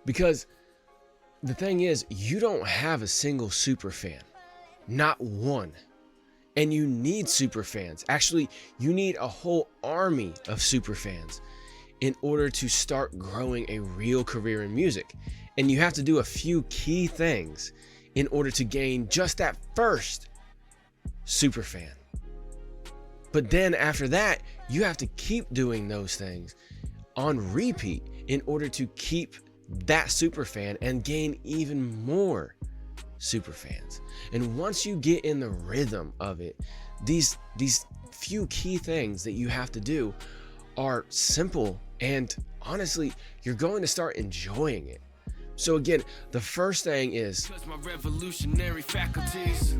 Because the thing is, you don't have a single super fan, not one. And you need super fans. Actually, you need a whole army of super fans in order to start growing a real career in music. And you have to do a few key things in order to gain just that first super fan. But then after that, you have to keep doing those things on repeat in order to keep that super fan and gain even more super fans. And once you get in the rhythm of it, these few key things that you have to do are simple, and honestly, you're going to start enjoying it. So again, the first thing is, Cause my revolutionary faculties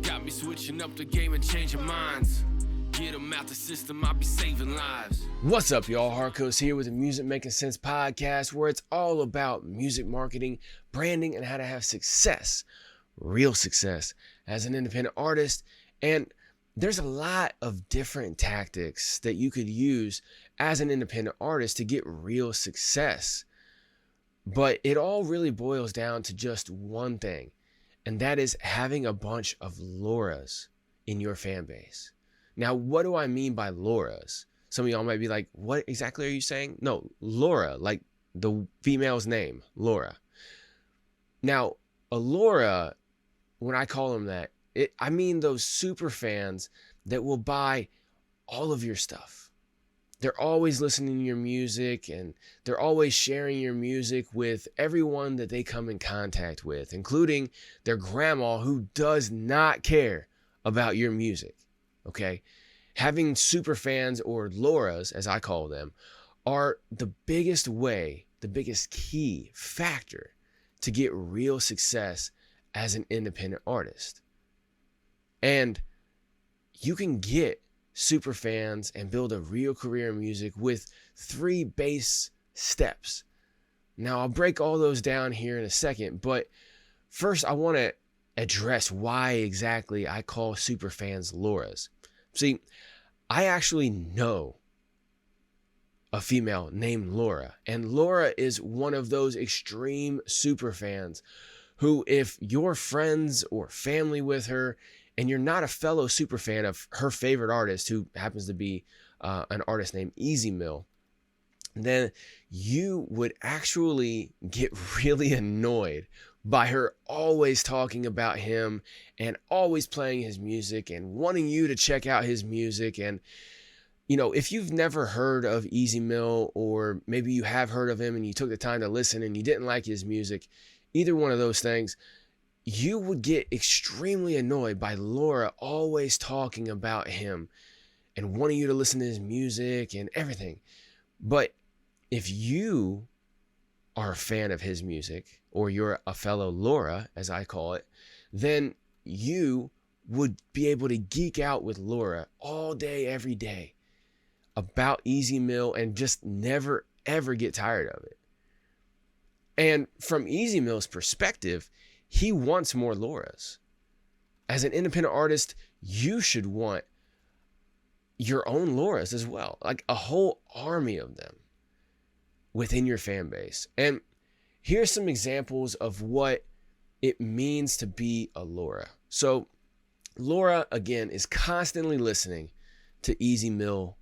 got me switching up the game and changing minds. Get them out the system, I'll be saving lives. what's up y'all, Harkos here with the Music Making Sense podcast, where it's all about music marketing, branding, and how to have success, real success as an independent artist. And there's a lot of different tactics that you could use as an independent artist to get real success. But it all really boils down to just one thing, and that is having a bunch of Lauras in your fan base. Now, what do I mean by Lauras? Some of y'all might be like, what exactly are you saying? No, Laura, like the female's name, Laura. Now, a Laura, when I call them that, I mean those super fans that will buy all of your stuff. They're always listening to your music, and they're always sharing your music with everyone that they come in contact with, including their grandma, who does not care about your music. Okay, having super fans, or Lauras as I call them, are the biggest way, the biggest key factor to get real success as an independent artist. And you can get super fans and build a real career in music with 3 base steps. Now, I'll break all those down here in a second, but first I want to address why exactly I call super fans Lauras. See, I actually know a female named Laura, and Laura is one of those extreme super fans who, if you're friends or family with her and you're not a fellow super fan of her favorite artist, who happens to be an artist named Easy Mill, then you would actually get really annoyed by her always talking about him and always playing his music and wanting you to check out his music. And, you know, if you've never heard of Easy Mill, or maybe you have heard of him and you took the time to listen and you didn't like his music, either one of those things, you would get extremely annoyed by Laura always talking about him and wanting you to listen to his music and everything. But if you are a fan of his music, or you're a fellow Laura, as I call it, then you would be able to geek out with Laura all day, every day about Easy Mill and just never, ever get tired of it. And from Easy Mill's perspective, he wants more Lauras. As an independent artist, you should want your own Lauras as well, like a whole army of them within your fan base. And here's some examples of what it means to be a Laura. So Laura, again, is constantly listening to Easy Mill's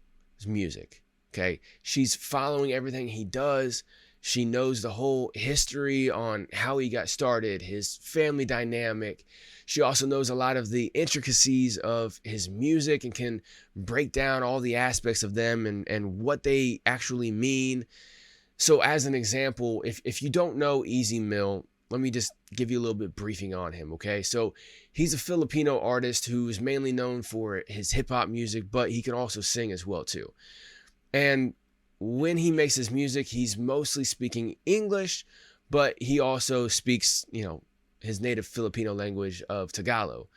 music. Okay, she's following everything he does. She knows the whole history on how he got started, his family dynamic. She also knows a lot of the intricacies of his music and can break down all the aspects of them and what they actually mean. So as an example, if you don't know Easy Mill, let me just give you a little bit briefing on him, okay? So he's a Filipino artist who is mainly known for his hip hop music, but he can also sing as well too. And when he makes his music, he's mostly speaking English, but he also speaks, his native Filipino language of Tagalog.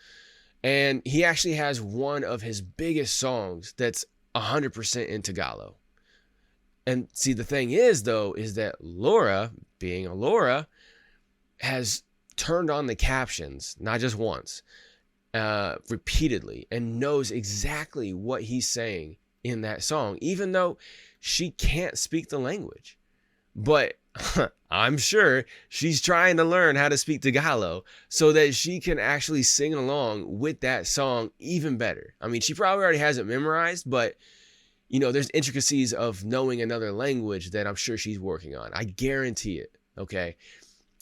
And he actually has one of his biggest songs that's 100% in Tagalog. And see, the thing is, though, is that Laura, being a Laura, has turned on the captions, not just once, repeatedly, and knows exactly what he's saying in that song, even though she can't speak the language. But I'm sure she's trying to learn how to speak Tagalog so that she can actually sing along with that song even better. I mean, she probably already has it memorized, but there's intricacies of knowing another language that I'm sure she's working on. I guarantee it. Okay.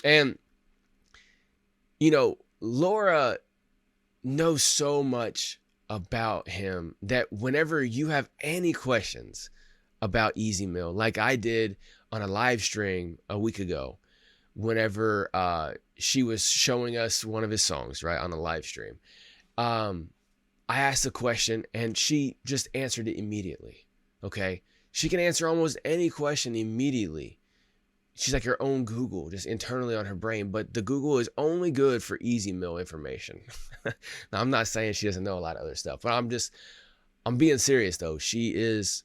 And, Laura knows so much about him that whenever you have any questions about Easy Mill, like I did on a live stream a week ago, whenever she was showing us one of his songs, right, on a live stream, I asked a question and she just answered it immediately. Okay. She can answer almost any question immediately. She's like her own Google, just internally on her brain, but the Google is only good for Easy Mill information. Now, I'm not saying she doesn't know a lot of other stuff, but I'm being serious though. She is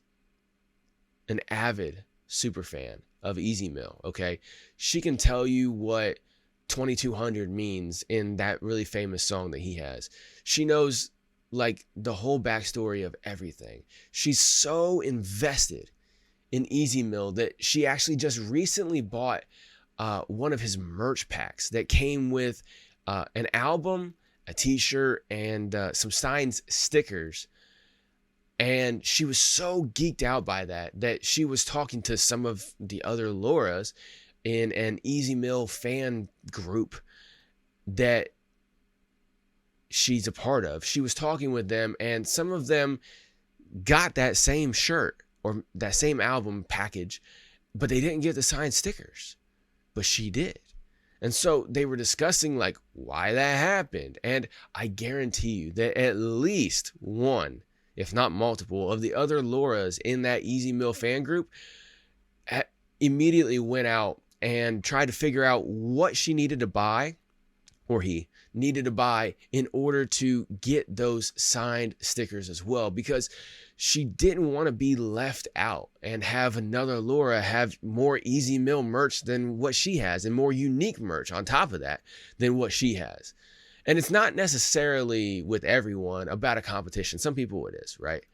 an avid super fan of Easy Mill. Okay. She can tell you what 2200 means in that really famous song that he has. She knows like the whole backstory of everything. She's so invested in Easy Mill that she actually just recently bought one of his merch packs that came with an album, a t-shirt, and some signed stickers. And she was so geeked out by that she was talking to some of the other Lauras in an Easy Mill fan group that she's a part of. She was talking with them, and some of them got that same shirt or that same album package, but they didn't get the signed stickers, but she did. And so they were discussing like why that happened. And I guarantee you that at least one, if not multiple, of the other Lauras in that Easy Mill fan group immediately went out and tried to figure out what she needed to buy, or he needed to buy, in order to get those signed stickers as well, because she didn't want to be left out and have another Laura have more Easy Mill merch than what she has, and more unique merch on top of that than what she has. And it's not necessarily with everyone about a competition. Some people it is, right?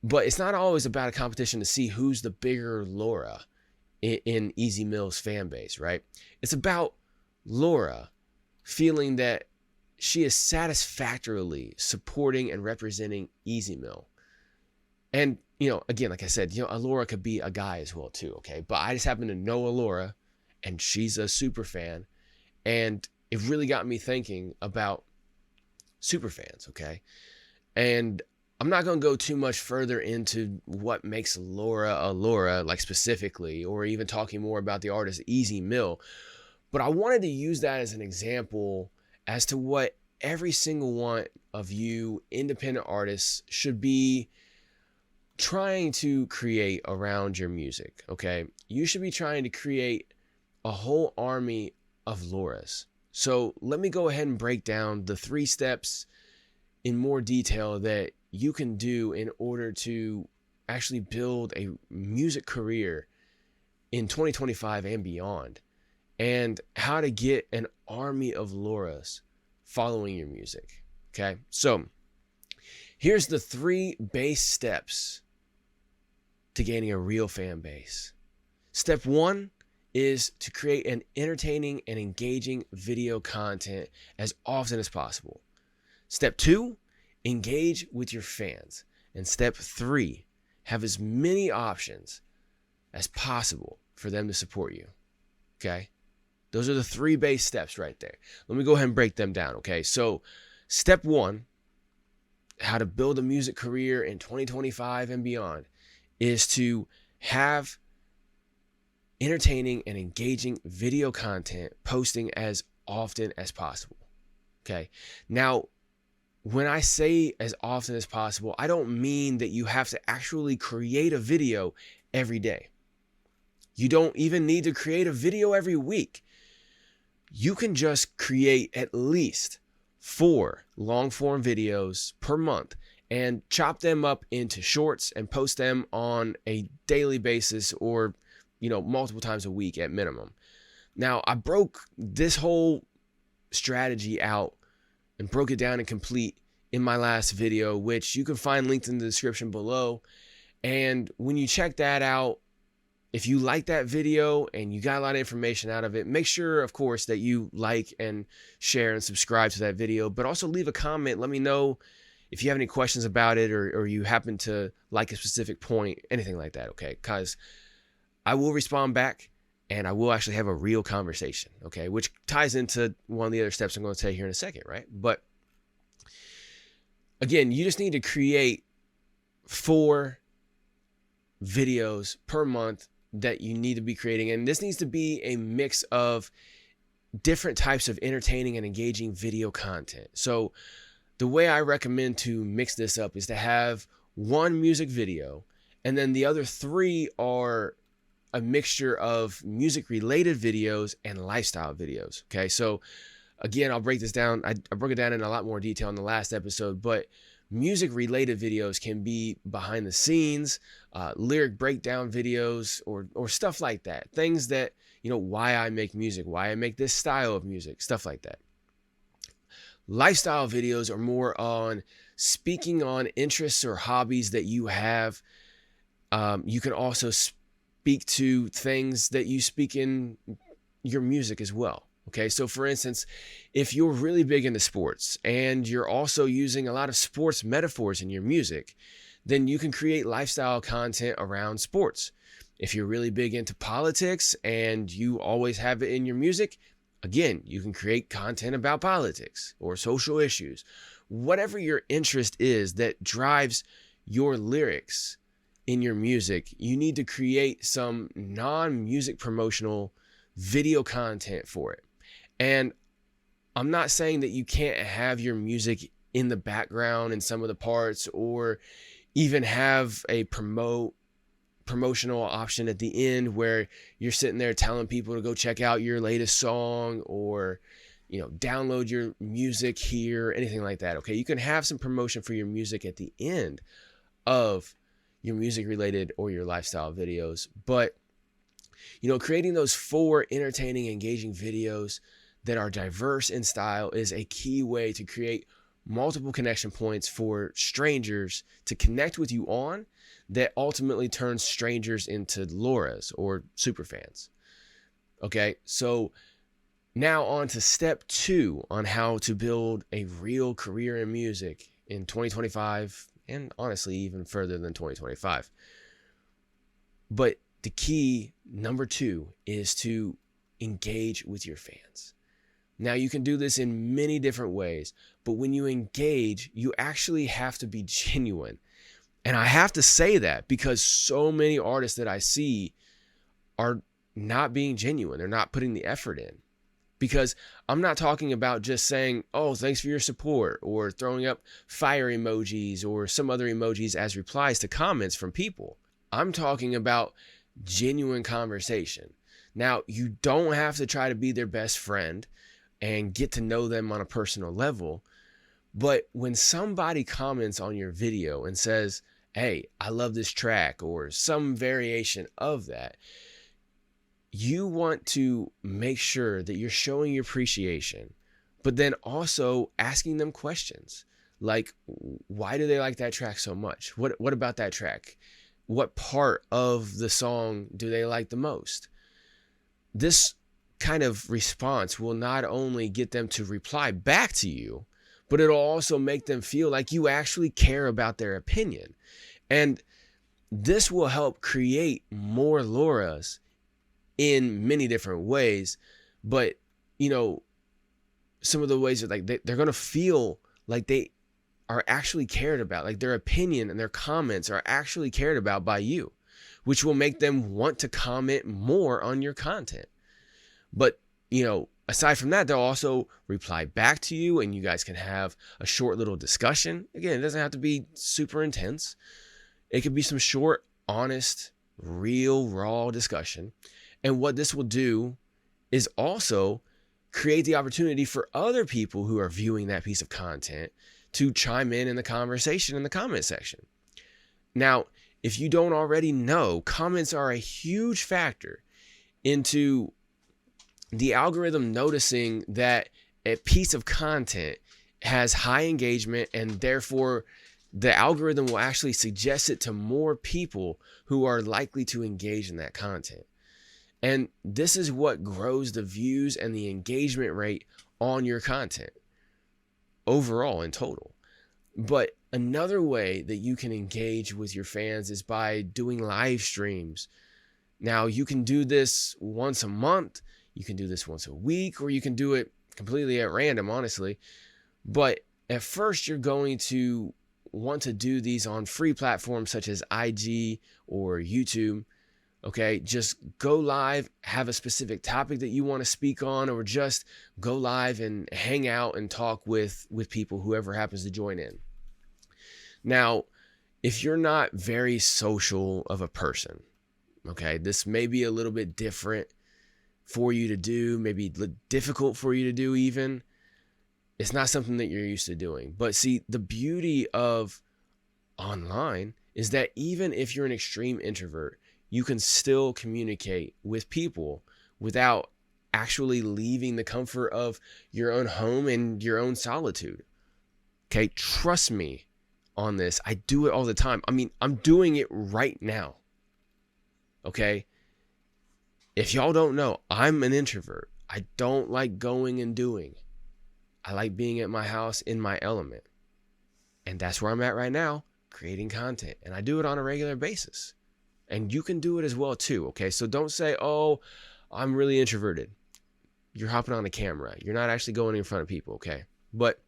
But it's not always about a competition to see who's the bigger Laura in Easy Mill's fan base, right? It's about Laura feeling that she is satisfactorily supporting and representing Easy Mill. And, again, like I said, a Laura could be a guy as well too, okay? But I just happen to know a Laura, and she's a super fan, and it really got me thinking about super fans, okay? And I'm not going to go too much further into what makes Laura a Laura, like specifically, or even talking more about the artist Easy Mill. But I wanted to use that as an example as to what every single one of you independent artists should be trying to create around your music, okay? You should be trying to create a whole army of Lauras. So let me go ahead and break down the 3 steps in more detail that you can do in order to actually build a music career in 2025 and beyond, and how to get an army of Lauras following your music. Okay, so here's the 3 base steps to gaining a real fan base. Step 1 is to create an entertaining and engaging video content as often as possible. Step 2, engage with your fans. And step 3, have as many options as possible for them to support you. Okay? Those are the 3 base steps right there. Let me go ahead and break them down, okay? So, step 1, how to build a music career in 2025 and beyond, is to have entertaining and engaging video content posting as often as possible. Okay? Now, when I say as often as possible, I don't mean that you have to actually create a video every day. You don't even need to create a video every week. You can just create at least 4 long form videos per month and chop them up into shorts and post them on a daily basis, or, multiple times a week at minimum. Now, I broke this whole strategy out and broke it down and complete in my last video, which you can find linked in the description below. And when you check that out, if you like that video and you got a lot of information out of it, make sure, of course, that you like and share and subscribe to that video, but also leave a comment. Let me know if you have any questions about it, or you happen to like a specific point, anything like that, okay? Because I will respond back and I will actually have a real conversation, okay? Which ties into one of the other steps I'm going to tell you here in a second, right? But again, you just need to create 4 videos per month that you need to be creating. And this needs to be a mix of different types of entertaining and engaging video content. So the way I recommend to mix this up is to have 1 music video, and then the other 3 are a mixture of music related videos and lifestyle videos. Okay. So again, I'll break this down. I broke it down in a lot more detail in the last episode, but music related videos can be behind the scenes, lyric breakdown videos, or stuff like that. Things that, why I make music, why I make this style of music, stuff like that. Lifestyle videos are more on speaking on interests or hobbies that you have. You can also speak to things that you speak in your music as well. Okay, so for instance, if you're really big into sports and you're also using a lot of sports metaphors in your music, then you can create lifestyle content around sports. If you're really big into politics and you always have it in your music, again, you can create content about politics or social issues. Whatever your interest is that drives your lyrics in your music, you need to create some non-music promotional video content for it. And I'm not saying that you can't have your music in the background in some of the parts, or even have a promotional option at the end where you're sitting there telling people to go check out your latest song, or download your music here, anything like that. Okay, you can have some promotion for your music at the end of your music related or your lifestyle videos. But creating those 4 entertaining, engaging videos that are diverse in style is a key way to create multiple connection points for strangers to connect with you on, that ultimately turns strangers into Lauras or superfans. Okay, so now on to step 2 on how to build a real career in music in 2025, and honestly even further than 2025. But the key, number 2, is to engage with your fans. Now, you can do this in many different ways, but when you engage, you actually have to be genuine. And I have to say that because so many artists that I see are not being genuine. They're not putting the effort in. Because I'm not talking about just saying, oh, thanks for your support, or throwing up fire emojis or some other emojis as replies to comments from people. I'm talking about genuine conversation. Now, you don't have to try to be their best friend and get to know them on a personal level. But when somebody comments on your video and says, hey, I love this track, or some variation of that, you want to make sure that you're showing your appreciation, but then also asking them questions like, why do they like that track so much? What about that track? What part of the song do they like the most? This kind of response will not only get them to reply back to you, but it'll also make them feel like you actually care about their opinion. And this will help create more Lauras in many different ways. But, some of the ways that they're going to feel like they are actually cared about, like their opinion and their comments are actually cared about by you, which will make them want to comment more on your content. But, aside from that, they'll also reply back to you, and you guys can have a short little discussion. Again, it doesn't have to be super intense. It could be some short, honest, real, raw discussion. And what this will do is also create the opportunity for other people who are viewing that piece of content to chime in the conversation in the comment section. Now, if you don't already know, comments are a huge factor into the algorithm noticing that a piece of content has high engagement and therefore the algorithm will actually suggest it to more people who are likely to engage in that content. And this is what grows the views and the engagement rate on your content overall in total. But another way that you can engage with your fans is by doing live streams. Now, you can do this once a month, you can do this once a week, or you can do it completely at random, honestly. But at first, you're going to want to do these on free platforms such as IG or YouTube. Okay, just go live, have a specific topic that you want to speak on, or just go live and hang out and talk with people, whoever happens to join in. Now, if you're not very social of a person, okay, this may be a little bit different for you to do, maybe difficult for you to do even. It's not something that you're used to doing. But see, the beauty of online is that even if you're an extreme introvert, you can still communicate with people without actually leaving the comfort of your own home and your own solitude. Okay, trust me on this. I do it all the time. I mean, I'm doing it right now. Okay? If y'all don't know, I'm an introvert. I don't like going and doing. I like being at my house in my element. And that's where I'm at right now, creating content. And I do it on a regular basis. And you can do it as well too, okay? So don't say, oh, I'm really introverted. You're hopping on a camera. You're not actually going in front of people, okay? But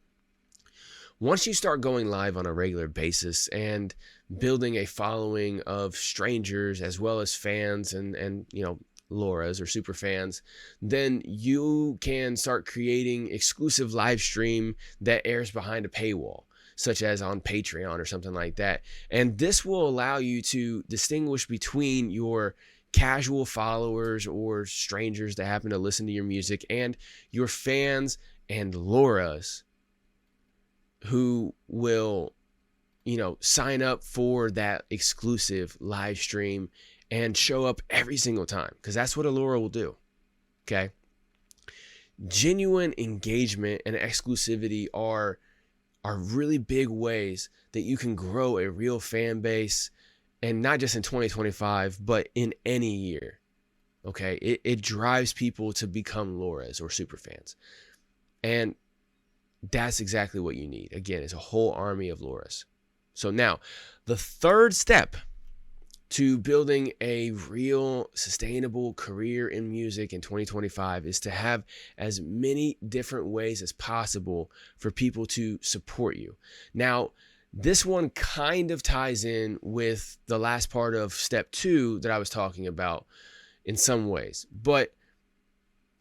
once you start going live on a regular basis and building a following of strangers as well as fans and you know, Lauras or super fans, then you can start creating exclusive live stream that airs behind a paywall, such as on Patreon or something like that. And this will allow you to distinguish between your casual followers or strangers that happen to listen to your music and your fans and Lauras who will, you know, sign up for that exclusive live stream and show up every single time, because that's what a Laura will do. Okay. Genuine engagement and exclusivity are really big ways that you can grow a real fan base, and not just in 2025, but in any year. Okay. It drives people to become Lauras or super fans. And that's exactly what you need. Again, it's a whole army of Lauras. So now the third step to building a real sustainable career in music in 2025 is to have as many different ways as possible for people to support you. Now, this one kind of ties in with the last part of step 2 that I was talking about in some ways, but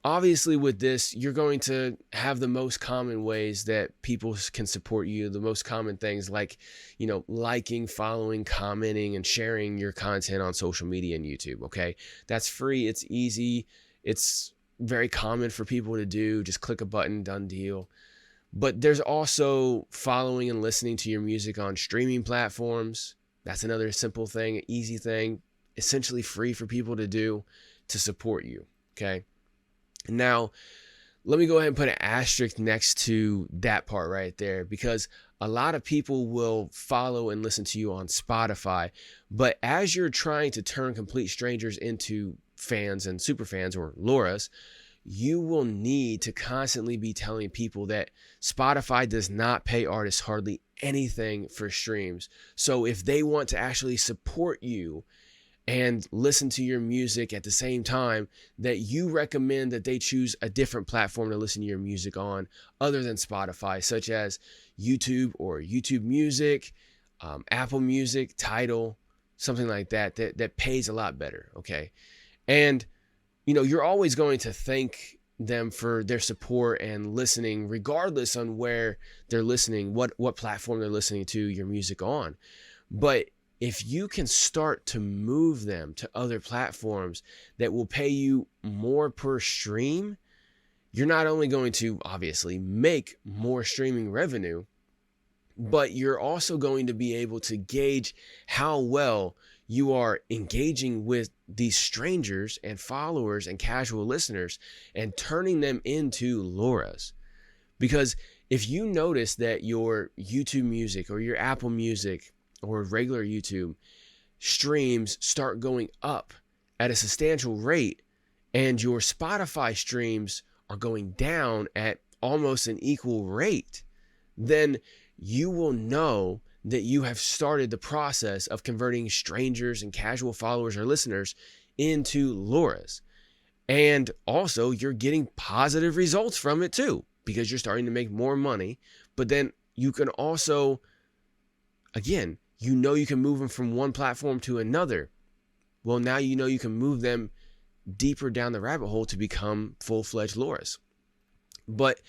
obviously with this, you're going to have the most common ways that people can support you, the most common things like, you know, liking, following, commenting, and sharing your content on social media and YouTube, okay? That's free, it's easy, it's very common for people to do, just click a button, done deal. But there's also following and listening to your music on streaming platforms. That's another simple thing, easy thing, essentially free for people to do to support you, okay? Now, let me go ahead and put an asterisk next to that part right there, because a lot of people will follow and listen to you on Spotify, but as you're trying to turn complete strangers into fans and super fans or Lauras, you will need to constantly be telling people that Spotify does not pay artists hardly anything for streams. So if they want to actually support you and listen to your music at the same time, that you recommend that they choose a different platform to listen to your music on other than Spotify, such as YouTube or YouTube Music, Apple Music, Tidal, something like that pays a lot better, okay? And, you know, you're always going to thank them for their support and listening, regardless on where they're listening, what platform they're listening to your music on. But if you can start to move them to other platforms that will pay you more per stream, you're not only going to obviously make more streaming revenue, but you're also going to be able to gauge how well you are engaging with these strangers and followers and casual listeners and turning them into Lauras. Because if you notice that your YouTube Music or your Apple Music or regular YouTube streams start going up at a substantial rate, and your Spotify streams are going down at almost an equal rate, then you will know that you have started the process of converting strangers and casual followers or listeners into LoRa's. And also, you're getting positive results from it too, because you're starting to make more money. But then you can also, again, you can move them from one platform to another. Well, now you can move them deeper down the rabbit hole to become full-fledged LoRa's. But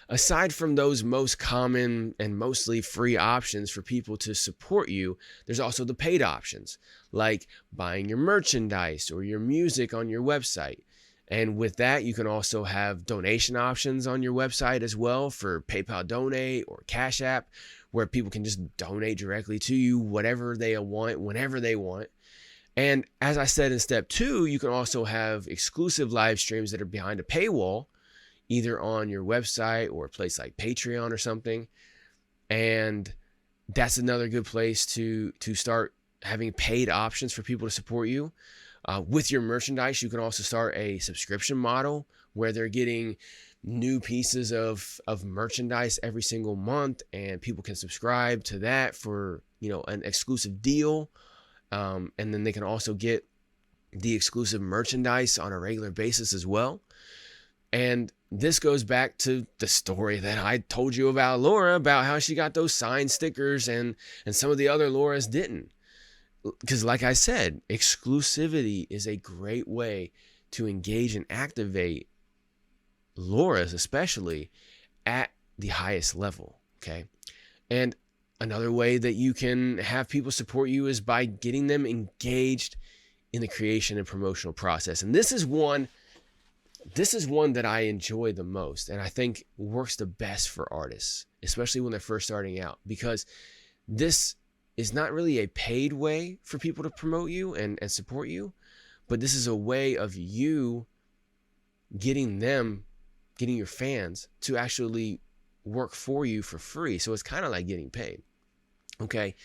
aside from those most common and mostly free options for people to support you, there's also the paid options, like buying your merchandise or your music on your website. And with that, you can also have donation options on your website as well for PayPal Donate or Cash App, where people can just donate directly to you whatever they want, whenever they want. And as I said in step 2, you can also have exclusive live streams that are behind a paywall, either on your website or a place like Patreon or something. And that's another good place to start having paid options for people to support you. With your merchandise, you can also start a subscription model where they're getting new pieces of merchandise every single month, and people can subscribe to that for, an exclusive deal. And then they can also get the exclusive merchandise on a regular basis as well. And this goes back to the story that I told you about Laura, about how she got those signed stickers and some of the other Laura's didn't. Because like I said, exclusivity is a great way to engage and activate Laura's, especially at the highest level, okay? And another way that you can have people support you is by getting them engaged in the creation and promotional process. And this is one that I enjoy the most, and I think works the best for artists, especially when they're first starting out, because this is not really a paid way for people to promote you and support you, but this is a way of you getting your fans to actually work for you for free. So it's kind of like getting paid. Okay.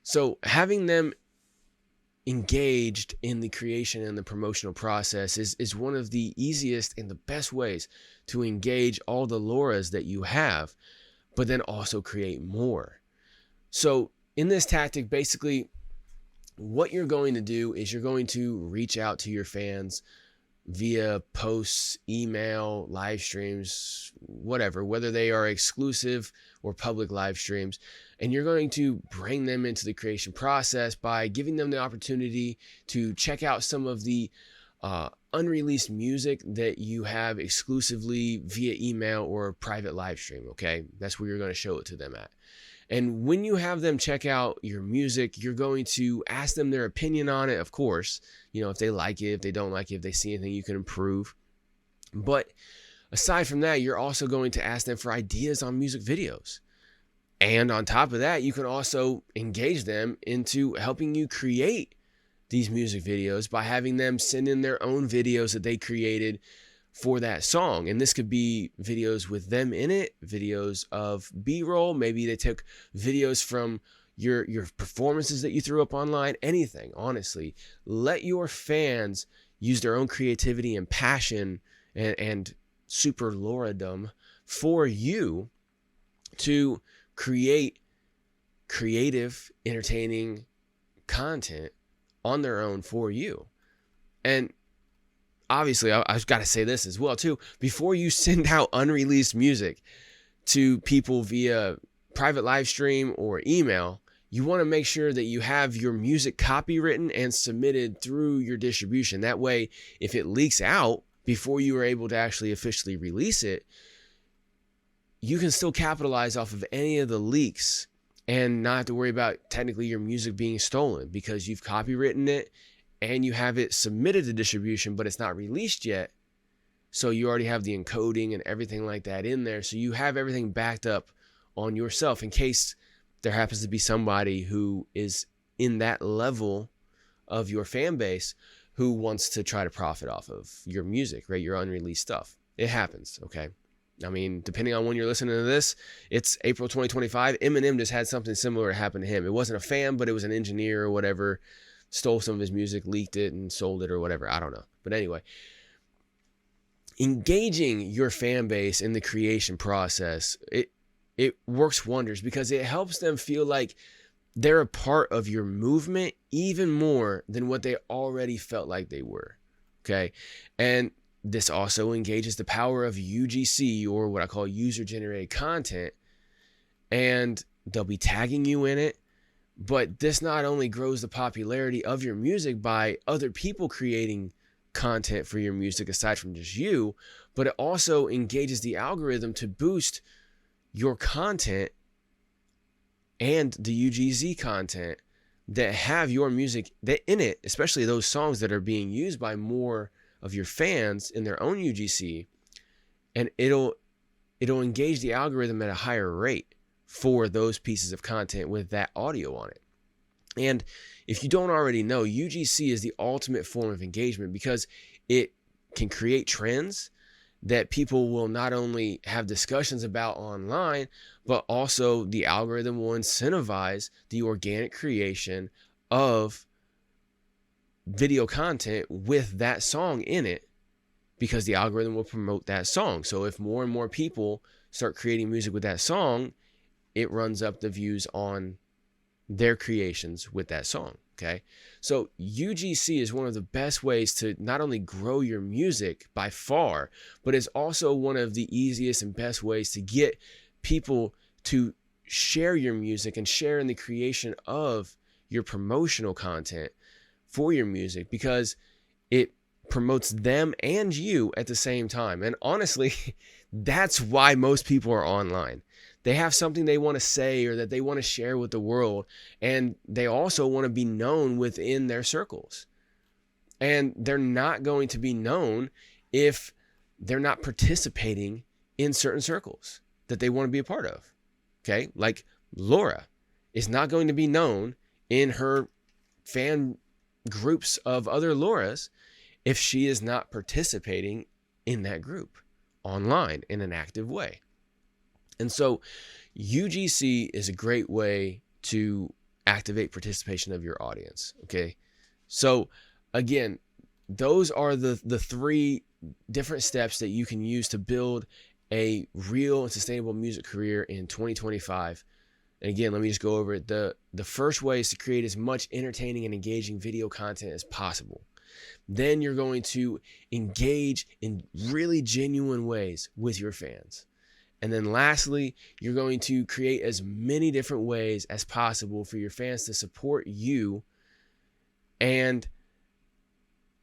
So having them engaged in the creation and the promotional process is one of the easiest and the best ways to engage all the Laura's that you have, but then also create more. So in this tactic, basically what you're going to do is you're going to reach out to your fans via posts, email, live streams, whatever, whether they are exclusive or public live streams. And you're going to bring them into the creation process by giving them the opportunity to check out some of the unreleased music that you have exclusively via email or private live stream. Okay, that's where you're going to show it to them at. And when you have them check out your music, you're going to ask them their opinion on it, of course. If they like it, if they don't like it, if they see anything you can improve. But aside from that, you're also going to ask them for ideas on music videos. And on top of that, you can also engage them into helping you create these music videos by having them send in their own videos that they created for that song. And this could be videos with them in it, videos of B-roll. Maybe they took videos from your performances that you threw up online, anything, honestly. Let your fans use their own creativity and passion and super Lauradom for you to create creative, entertaining content on their own for you. And obviously, I've got to say this as well, too. Before you send out unreleased music to people via private live stream or email, you want to make sure that you have your music copywritten and submitted through your distribution. That way, if it leaks out before you are able to actually officially release it, you can still capitalize off of any of the leaks and not have to worry about technically your music being stolen, because you've copywritten it and you have it submitted to distribution, but it's not released yet. So you already have the encoding and everything like that in there. So you have everything backed up on yourself in case there happens to be somebody who is in that level of your fan base who wants to try to profit off of your music, right? Your unreleased stuff. It happens, okay? I mean, depending on when you're listening to this, it's April 2025. Eminem just had something similar happen to him. It wasn't a fan, but it was an engineer or whatever, stole some of his music, leaked it, and sold it or whatever. I don't know. But anyway, engaging your fan base in the creation process, it works wonders because it helps them feel like they're a part of your movement even more than what they already felt like they were. Okay. And this also engages the power of UGC, or what I call user generated content. And they'll be tagging you in it. But this not only grows the popularity of your music by other people creating content for your music aside from just you, but it also engages the algorithm to boost your content and the UGC content that have your music that in it, especially those songs that are being used by more of your fans in their own UGC, and it'll engage the algorithm at a higher rate for those pieces of content with that audio on it. And if you don't already know, UGC is the ultimate form of engagement because it can create trends that people will not only have discussions about online, but also the algorithm will incentivize the organic creation of video content with that song in it because the algorithm will promote that song. So if more and more people start creating music with that song, it runs up the views on their creations with that song. Okay. So UGC is one of the best ways to not only grow your music by far, but it's also one of the easiest and best ways to get people to share your music and share in the creation of your promotional content for your music, because it promotes them and you at the same time. And honestly, that's why most people are online. They have something they want to say or that they want to share with the world. And they also want to be known within their circles. And they're not going to be known if they're not participating in certain circles that they want to be a part of. Okay. Like Laura is not going to be known in her fan groups of other Lauras if she is not participating in that group online in an active way. And so UGC is a great way to activate participation of your audience. Okay. So again, those are the three different steps that you can use to build a real and sustainable music career in 2025. And again, let me just go over it. The first way is to create as much entertaining and engaging video content as possible. Then you're going to engage in really genuine ways with your fans. And then lastly, you're going to create as many different ways as possible for your fans to support you. And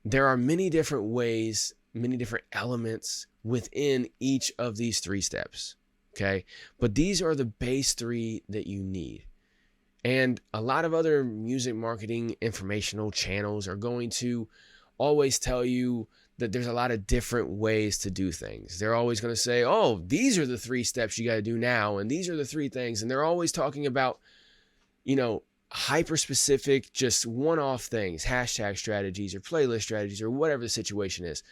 there are many different ways, many different elements within each of these three steps. Okay. But these are the base three that you need. And a lot of other music marketing informational channels are going to always tell you that there's a lot of different ways to do things. They're always going to say, oh, these are the three steps you got to do now. And these are the three things. And they're always talking about, hyper specific, just one-off things, hashtag strategies or playlist strategies or whatever the situation is.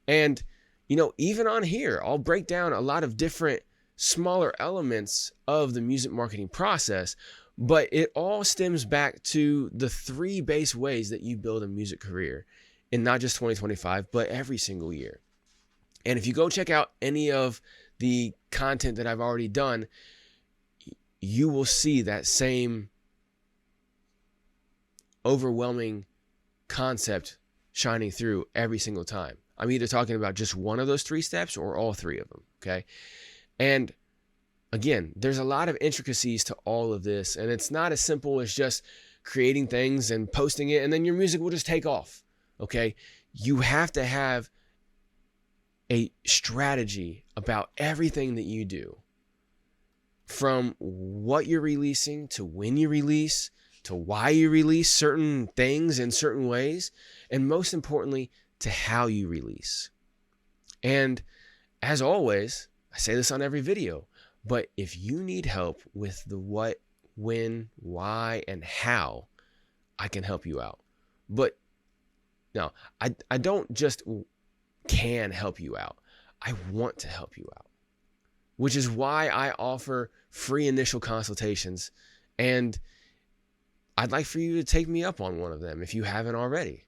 And, even on here, I'll break down a lot of different smaller elements of the music marketing process, but it all stems back to the three base ways that you build a music career in not just 2025, but every single year. And if you go check out any of the content that I've already done, you will see that same overwhelming concept shining through every single time. I'm either talking about just one of those three steps or all three of them. Okay. And again, there's a lot of intricacies to all of this, and it's not as simple as just creating things and posting it and then your music will just take off. Okay. You have to have a strategy about everything that you do, from what you're releasing to when you release to why you release certain things in certain ways, and most importantly, to how you release. And as always, I say this on every video, but if you need help with the what, when, why, and how, I can help you out. But no, I don't just can help you out. I want to help you out. which is why I offer free initial consultations. And I'd like for you to take me up on one of them if you haven't already.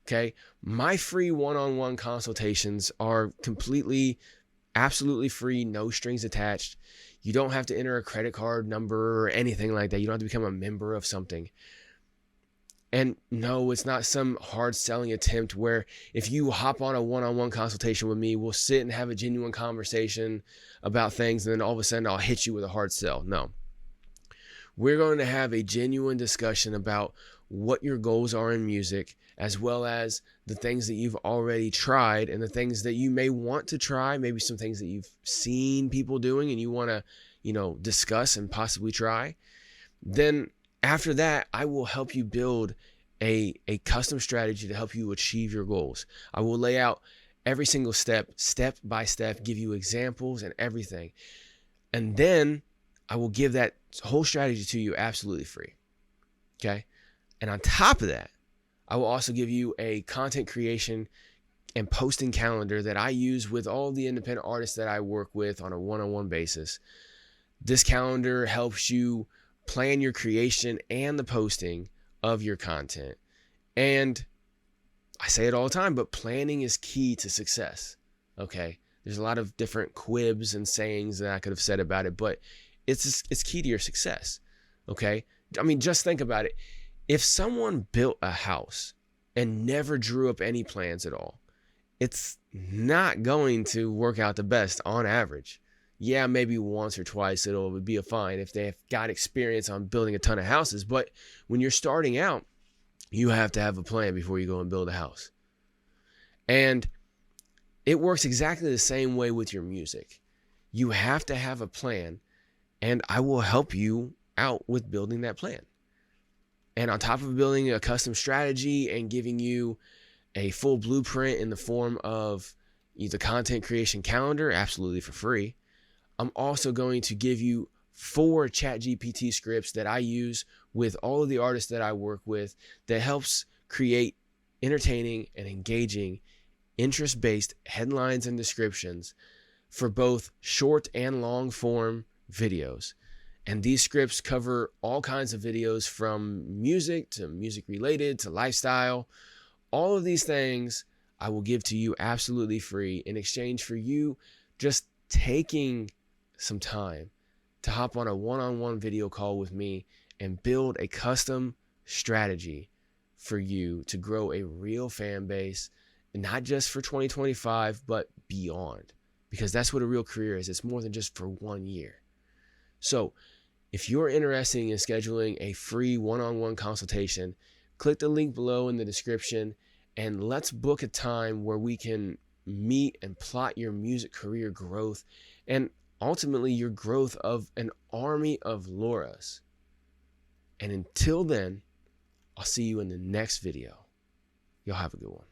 Okay. My free one-on-one consultations are completely, absolutely free, no strings attached. You don't have to enter a credit card number or anything like that. You don't have to become a member of something. And no, it's not some hard selling attempt where if you hop on a one-on-one consultation with me, we'll sit and have a genuine conversation about things, and then all of a sudden I'll hit you with a hard sell. No. We're going to have a genuine discussion about what your goals are in music, as well as the things that you've already tried and the things that you may want to try, maybe some things that you've seen people doing and you want to, discuss and possibly try. Then after that, I will help you build a custom strategy to help you achieve your goals. I will lay out every single step by step, give you examples and everything. And then I will give that whole strategy to you absolutely free. Okay. And on top of that, I will also give you a content creation and posting calendar that I use with all the independent artists that I work with on a one-on-one basis. This calendar helps you plan your creation and the posting of your content. And I say it all the time, but planning is key to success. Okay. There's a lot of different quibs and sayings that I could have said about it, but it's key to your success. Okay. I mean, just think about it. If someone built a house and never drew up any plans at all, it's not going to work out the best on average. Yeah, maybe once or twice it would be a fine if they've got experience on building a ton of houses. But when you're starting out, you have to have a plan before you go and build a house. And it works exactly the same way with your music. You have to have a plan, and I will help you out with building that plan. And on top of building a custom strategy and giving you a full blueprint in the form of the content creation calendar, absolutely for free, I'm also going to give you 4 ChatGPT scripts that I use with all of the artists that I work with that helps create entertaining and engaging, interest-based headlines and descriptions for both short and long form videos. And these scripts cover all kinds of videos from music to music related to lifestyle. All of these things I will give to you absolutely free in exchange for you just taking some time to hop on a one-on-one video call with me and build a custom strategy for you to grow a real fan base, not just for 2025, but beyond, because that's what a real career is. It's more than just for 1 year. So if you're interested in scheduling a free one-on-one consultation, click the link below in the description and let's book a time where we can meet and plot your music career growth and ultimately your growth of an army of Lauras. And until then, I'll see you in the next video. Y'all have a good one.